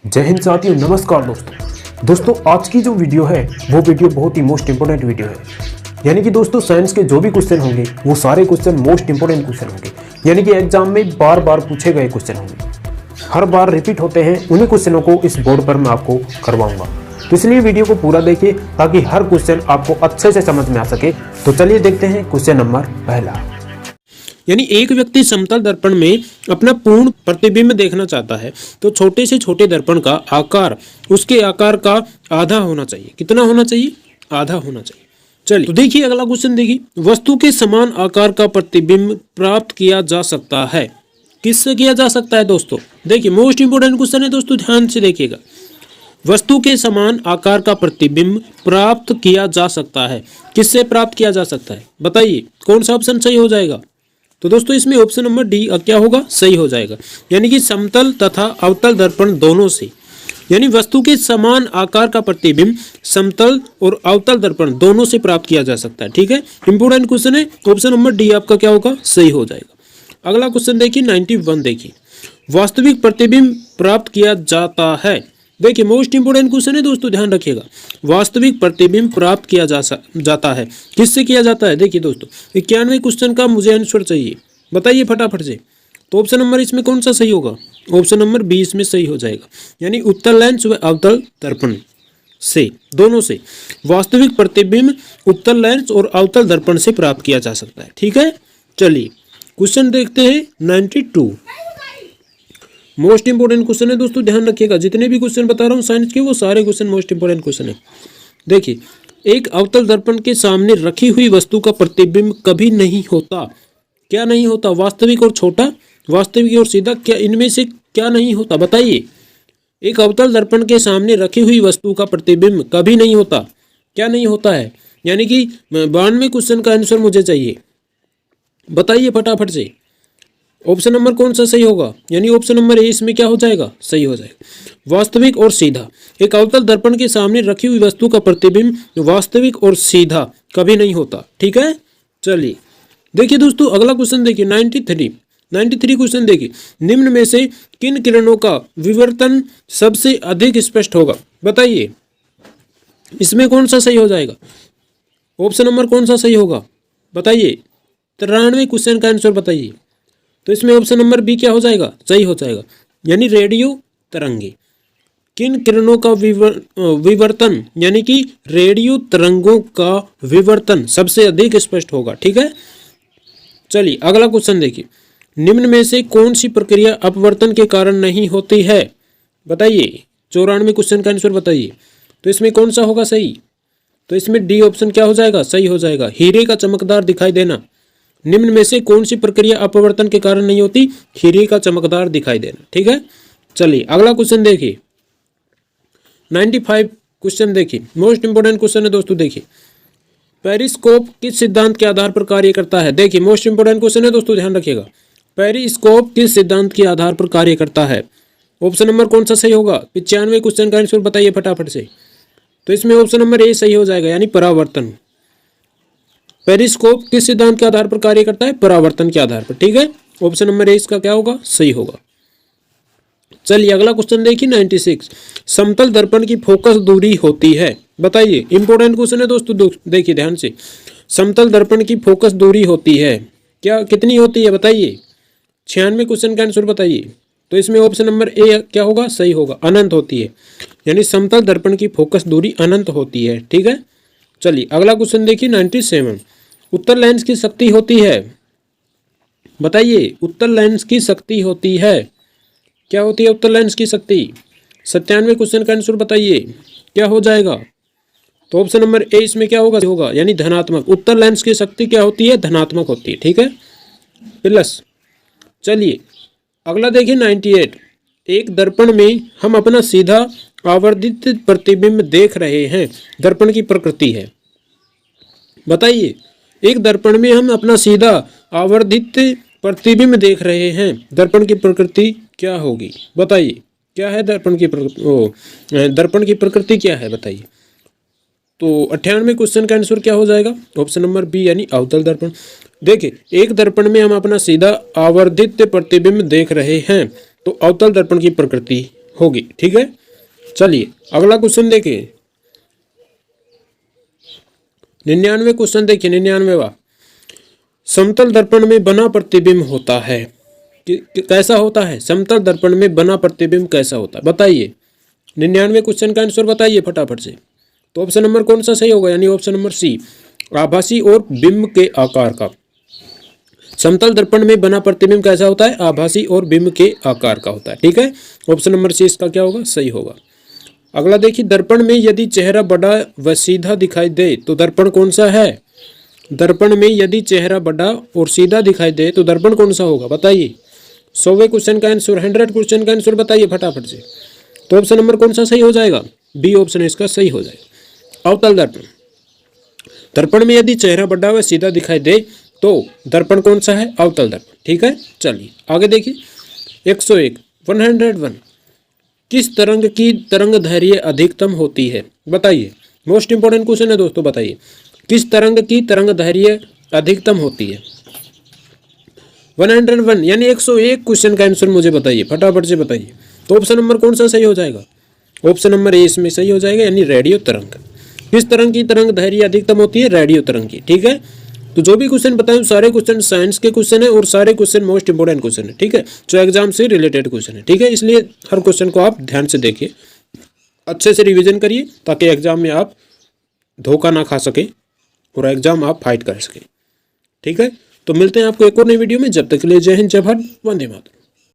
जय हिंद साथियों, नमस्कार दोस्तों आज की जो वीडियो है वो वीडियो बहुत ही मोस्ट इंपोर्टेंट वीडियो है। यानी कि दोस्तों साइंस के जो भी क्वेश्चन होंगे वो सारे क्वेश्चन मोस्ट इंपोर्टेंट क्वेश्चन होंगे। यानी कि एग्जाम में बार बार पूछे गए क्वेश्चन होंगे, हर बार रिपीट होते हैं। उन्हीं क्वेश्चनों को इस बोर्ड पर मैं आपको करवाऊंगा, तो इसलिए वीडियो को पूरा देखिए ताकि हर क्वेश्चन आपको अच्छे से समझ में आ सके। तो चलिए देखते हैं क्वेश्चन नंबर पहला। यानी एक व्यक्ति समतल दर्पण में अपना पूर्ण प्रतिबिंब देखना चाहता है तो छोटे से छोटे दर्पण का आकार उसके आकार का आधा होना चाहिए। कितना होना चाहिए? आधा होना चाहिए। चलिए तो देखिए अगला क्वेश्चन देखिए, वस्तु के समान आकार का प्रतिबिंब प्राप्त किया जा सकता है। किससे किया जा सकता है दोस्तों? देखिए मोस्ट इंपोर्टेंट क्वेश्चन है दोस्तों, ध्यान से देखिएगा। वस्तु के समान आकार का प्रतिबिंब प्राप्त किया जा सकता है। किससे प्राप्त किया जा सकता है बताइए, कौन सा ऑप्शन सही हो जाएगा? तो दोस्तों इसमें ऑप्शन नंबर डी क्या होगा? सही हो जाएगा। यानी कि समतल तथा अवतल दर्पण दोनों से, यानी वस्तु के समान आकार का प्रतिबिंब समतल और अवतल दर्पण दोनों से प्राप्त किया जा सकता है। ठीक है, इंपोर्टेंट क्वेश्चन है। ऑप्शन नंबर डी आपका क्या होगा? सही हो जाएगा। अगला क्वेश्चन देखिए 91 देखिए, वास्तविक प्रतिबिंब प्राप्त किया जाता है। देखिए मोस्ट इंपोर्टेंट क्वेश्चन है दोस्तों, ध्यान रखिएगा। वास्तविक प्रतिबिंब प्राप्त किया जाता है। किससे किया जाता है? देखिए दोस्तों 91 क्वेश्चन का मुझे आंसर चाहिए, बताइए फटाफट से। तो ऑप्शन नंबर इसमें कौन सा सही होगा? ऑप्शन नंबर बी इसमें सही हो जाएगा। यानी उत्तल लेंस व अवतल दर्पण से, दोनों से वास्तविक प्रतिबिंब उत्तल लेंस और अवतल दर्पण से प्राप्त किया जा सकता है। ठीक है, चलिए क्वेश्चन देखते हैं 92। मोस्ट इंपोर्टेंट क्वेश्चन है दोस्तों, ध्यान रखिएगा। जितने भी क्वेश्चन बता रहा हूँ साइंस के वो सारे क्वेश्चन मोस्ट इंपोर्टेंट क्वेश्चन है। देखिए, एक अवतल दर्पण के सामने रखी हुई वस्तु का प्रतिबिंब कभी नहीं होता। क्या नहीं होता? वास्तविक और छोटा, वास्तविक और सीधा, क्या इनमें से क्या नहीं होता बताइए? एक अवतल दर्पण के सामने रखी हुई वस्तु का प्रतिबिंब कभी नहीं होता। क्या नहीं होता है? यानी कि 92 क्वेश्चन का आंसर मुझे चाहिए, बताइए फटाफट से। ऑप्शन नंबर कौन सा सही होगा? यानी ऑप्शन नंबर ए इसमें क्या हो जाएगा? सही हो जाएगा। वास्तविक और सीधा, एक अवतल दर्पण के सामने रखी हुई वस्तु का प्रतिबिंब वास्तविक और सीधा कभी नहीं होता। ठीक है, चलिए देखिए दोस्तों अगला क्वेश्चन देखिए 93 क्वेश्चन देखिए, निम्न में से किन किरणों का विवर्तन सबसे अधिक स्पष्ट होगा? बताइए इसमें कौन सा सही हो जाएगा? ऑप्शन नंबर कौन सा सही होगा बताइए? 93 क्वेश्चन का आंसर बताइए। तो इसमें ऑप्शन नंबर बी क्या हो जाएगा? सही हो जाएगा। यानी रेडियो तरंगे। किन किरणों का विवर्तन, यानी कि रेडियो तरंगों का विवर्तन सबसे अधिक स्पष्ट होगा। ठीक है, चलिए अगला क्वेश्चन देखिए, निम्न में से कौन सी प्रक्रिया अपवर्तन के कारण नहीं होती है? बताइए 94 क्वेश्चन का आंसर बताइए। तो इसमें कौन सा होगा सही? तो इसमें डी ऑप्शन क्या हो जाएगा? सही हो जाएगा। हीरे का चमकदार दिखाई देना। निम्न में से कौन सी प्रक्रिया अपवर्तन के कारण नहीं होती? हीरे का चमकदार दिखाई देना। ठीक है, चलिए अगला क्वेश्चन देखिए 95 क्वेश्चन देखिए, मोस्ट इंपोर्टेंट क्वेश्चन है दोस्तों। देखिए पेरिस्कोप किस सिद्धांत के आधार पर कार्य करता है? देखिए मोस्ट इंपोर्टेंट क्वेश्चन है दोस्तों, ध्यान रखिएगा। पेरिस्कोप किस सिद्धांत के आधार पर कार्य करता है? ऑप्शन नंबर कौन सा सही होगा? 95 क्वेश्चन का आंसर बताइए फटाफट से। तो इसमें ऑप्शन नंबर ए सही हो जाएगा, यानी परावर्तन। पेरिस्कोप किस सिद्धांत के आधार पर कार्य करता है? परावर्तन के आधार पर। ठीक है, ऑप्शन नंबर ए इसका क्या होगा? सही होगा। चलिए अगला क्वेश्चन देखिए 96, समतल दर्पण की फोकस दूरी होती है। बताइए, इंपोर्टेंट क्वेश्चन है दोस्तों, देखिए ध्यान से। समतल दर्पण की फोकस दूरी होती है, क्या कितनी होती है बताइए? 96 क्वेश्चन का आंसर बताइए। तो इसमें ऑप्शन नंबर ए क्या होगा? सही होगा, अनंत होती है। यानी समतल दर्पण की फोकस दूरी अनंत होती है। ठीक है, चलिए अगला क्वेश्चन देखिए 97, उत्तल लेंस की शक्ति होती है। बताइए उत्तल लेंस की शक्ति होती है, क्या होती है उत्तल लेंस की शक्ति? 97 क्वेश्चन का आंसर बताइए, क्या हो जाएगा? तो ऑप्शन नंबर ए इसमें क्या होगा? यानी धनात्मक। उत्तल लेंस की शक्ति क्या होती है? धनात्मक होती है। ठीक है, प्लस। चलिए अगला देखिए 98, एक दर्पण में हम अपना सीधा आवर्धित प्रतिबिंब देख रहे हैं, दर्पण की प्रकृति है। बताइए एक दर्पण में हम अपना सीधा आवर्धित प्रतिबिंब देख रहे हैं, दर्पण की प्रकृति क्या होगी? बताइए क्या है दर्पण की प्रकृति? दर्पण की प्रकृति क्या है बताइए? तो 98 क्वेश्चन का आंसर क्या हो जाएगा? ऑप्शन नंबर बी, यानी अवतल दर्पण। देखिए एक दर्पण में हम अपना सीधा आवर्धित प्रतिबिंब देख रहे हैं तो अवतल दर्पण की प्रकृति होगी। ठीक है, चलिए अगला क्वेश्चन देखिए। 99 क्वेश्चन देखिए। 99वां, समतल दर्पण में बना प्रतिबिंब होता है कैसा होता है? समतल दर्पण में बना प्रतिबिंब कैसा होता है बताइए। 99 क्वेश्चन का आंसर बताइए फटाफट से। तो ऑप्शन नंबर कौन सा सही होगा? यानी ऑप्शन नंबर सी, आभासी और बिंब के आकार का। समतल दर्पण में बना प्रतिबिंब कैसा होता है? आभासी और बिंब के आकार का होता है। ठीक है, ऑप्शन नंबर सी इसका क्या होगा? सही होगा। अगला देखिए, दर्पण में यदि चेहरा बड़ा व सीधा दिखाई दे तो दर्पण कौन सा है? दर्पण में यदि चेहरा बड़ा और सीधा दिखाई दे तो दर्पण कौन सा होगा बताइए। 100वें क्वेश्चन का आंसर, 100 क्वेश्चन का आंसर बताइए फटाफट से। तो ऑप्शन नंबर कौन सा सही हो जाएगा? बी ऑप्शन इसका सही हो जाएगा। अवतल दर्पण, दर्पण में यदि चेहरा बड़ा व सीधा दिखाई दे तो दर्पण कौन सा है? अवतल दर्पण। ठीक है, चलिए आगे देखिए। 101 किस तरंग की तरंग दैर्घ्य अधिकतम होती है बताइए। मोस्ट इंपोर्टेंट क्वेश्चन है दोस्तों, बताइए किस तरंग की तरंग दैर्घ्य अधिकतम होती है। 101 यानी 101 क्वेश्चन का आंसर मुझे बताइए फटाफट से बताइए। तो ऑप्शन नंबर कौन सा सही हो जाएगा? ऑप्शन नंबर ए इसमें सही हो जाएगा, यानी रेडियो तरंग। किस तरंग की तरंग दैर्घ्य अधिकतम होती है? रेडियो तरंग की। ठीक है, तो जो भी क्वेश्चन बताएं सारे क्वेश्चन साइंस के क्वेश्चन है और सारे क्वेश्चन मोस्ट इंपोर्टेंट क्वेश्चन है। ठीक है, जो एग्जाम से रिलेटेड क्वेश्चन है। ठीक है, इसलिए हर क्वेश्चन को आप ध्यान से देखिए, अच्छे से रिवीजन करिए ताकि एग्जाम में आप धोखा ना खा सके और एग्जाम आप फाइट कर सके। ठीक है, तो मिलते हैं आपको एक और नई वीडियो में। जब तक के लिए जय हिंद, जय भारत, वंदे मातरम।